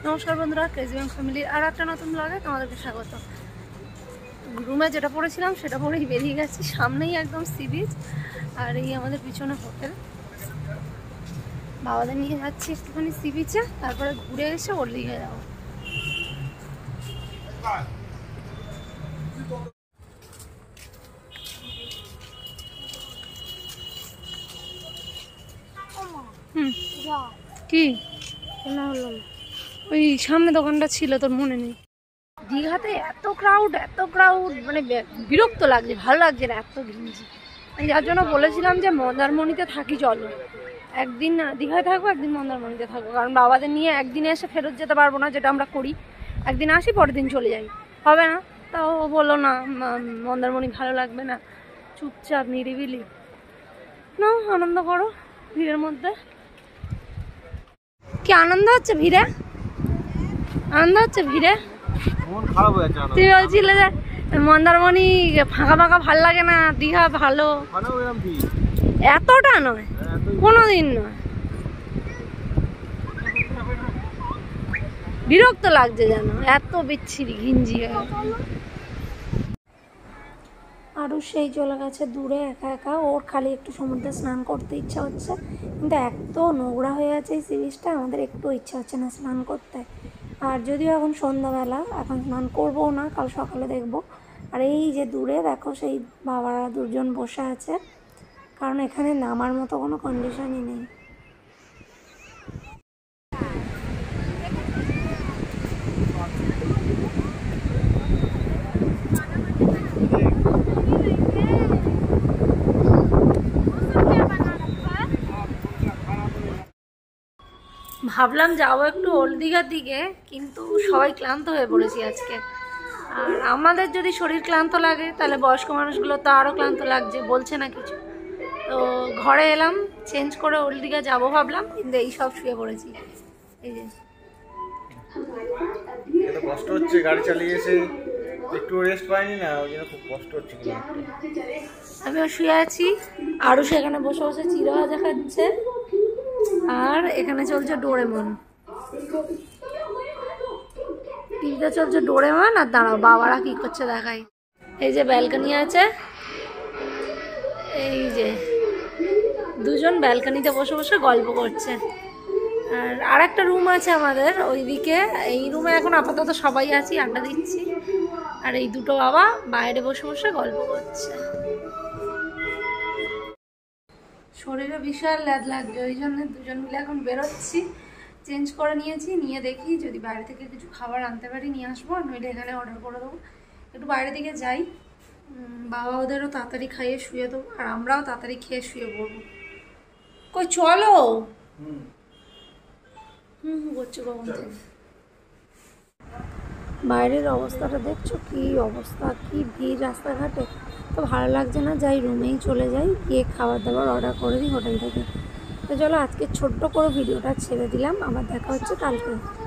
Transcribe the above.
নমস্কার বন্ধুরা, crazy bank ফ্যামিলির আর একটা নতুন ব্লগে তোমাদেরকে স্বাগত। রুমে যেটা পড়েছিলাম সেটা পরেই বেরিয়ে গেছি। সামনেই একদম সি বিচ, আর এই আমাদের পিছনে হোটেল। বাবাদের নিয়ে যাচ্ছি একটুখানি সি বিচে, তারপরে ঘুরে এসে ওর দিকে যাবো। কি ওই সামনে দোকানটা ছিল, তোর মনে নেই? দীঘাতে এত ক্রাউড মানে বিরক্ত লাগছে, ভালো লাগছে না, এত ঘিঞ্জি। যার জন্য বলেছিলাম যে মন্দারমণিতে থাকি, চলো একদিন দীঘায় থাকবো, একদিন মন্দারমণিতে থাকবো। কারণ বাবাদের নিয়ে একদিনে এসে ফেরত যেতে পারবো না, যেটা আমরা করি। একদিন আসি, পরের দিন চলে যাই, হবে না। তাও বললো না, মন্দারমণি ভালো লাগবে না, চুপচাপ নিরিবিলি না, আনন্দ করো ভিড়ের মধ্যে। কি আনন্দ হচ্ছে ভিড়ে? আনন্দ হচ্ছে ভিড়ে? তুই বলছিলে যে মন্দারমণি ফাঁকা ফাঁকা ভাল লাগে না, দীঘা ভালো। এতটা নয়, কোনোদিন নয়। বিরক্ত লাগছে যেন, এত বিচ্ছিরি ঘিঞ্জি। আরও সেই চলে গেছে দূরে একা একা। ওর খালি একটু সমুদ্রে স্নান করতে ইচ্ছা হচ্ছে, কিন্তু এত নোংরা হয়ে আছে এই সি বিচটা, আমাদের একটু ইচ্ছা হচ্ছে না স্নান করতে। আর যদিও এখন সন্ধ্যাবেলা, এখন স্নান করবো না, কাল সকালে দেখব। আর এই যে দূরে দেখো, সেই বাবারা দুজন বসে আছে, কারণ এখানে নামার মতো কোনো কন্ডিশনই নেই। ভাবলাম যাবো একটু ওল্ড দীঘার দিকে, কিন্তু সবাই ক্লান্ত হয়ে পড়েছি আজকে। আর আমাদের যদি শরীর ক্লান্ত লাগে, তাহলে বয়স্ক মানুষগুলো তো আরও ক্লান্ত লাগছে, বলছে না কিছু। তো ঘরে এলাম, চেঞ্জ করে ওল্ড দীঘা যাবো ভাবলাম, কিন্তু এই সব শুয়ে পড়েছি। এই যে কষ্ট হচ্ছে, গাড়ি চালিয়ে এসে একটু রেস্ট পাইনি না, ওই জন্য খুব কষ্ট হচ্ছে। আমিও শুয়ে আছি, আরও সেখানে বসে বসে চিড়া ভাজা খাচ্ছে, আর এখানে চলছে ডোরেমন। টিভিতে চলছে ডোরেমন। আর দাঁড়াও, বাবারা কি করছে দেখাই। এই যে ব্যালকনি আছে, এই যে দুজন ব্যালকনিতে বসে বসে গল্প করছে। আর একটা রুম আছে আমাদের ওইদিকে, এই রুমে এখন আপাতত সবাই আছি, আড্ডা দিচ্ছি। আর এই দুটো বাবা বাইরে বসে বসে গল্প করছে। শরীরে বিশাল ল্যাদ লাগছে, ওই জন্য দুজন মিলে এখন বেরোচ্ছি। চেঞ্জ করে নিয়েছি, নিয়ে দেখি যদি বাইরে থেকে কিছু খাবার আনতে পারি নিয়ে আসবো, নইলে এখানে অর্ডার করে দেবো। একটু বাইরে দিকে যাই, বাবা ওদেরও তাড়াতাড়ি খাইয়ে শুয়ে দেবো, আর আমরাও তাড়াতাড়ি খেয়ে শুয়ে পড়বো। কই চলো। করছে কখন থেকে। বাইরের অবস্থাটা দেখছো, কি অবস্থা, কি ভিড় রাস্তাঘাটে। তো ভালো লাগছে না, যাই রুমেই চলে যাই, গিয়ে খাবার দাবার অর্ডার করে দিই হোটেল থেকে। তো চলো, আজকে ছোট্ট করে ভিডিওটা ছেড়ে দিলাম, আবার দেখা হচ্ছে কালকে।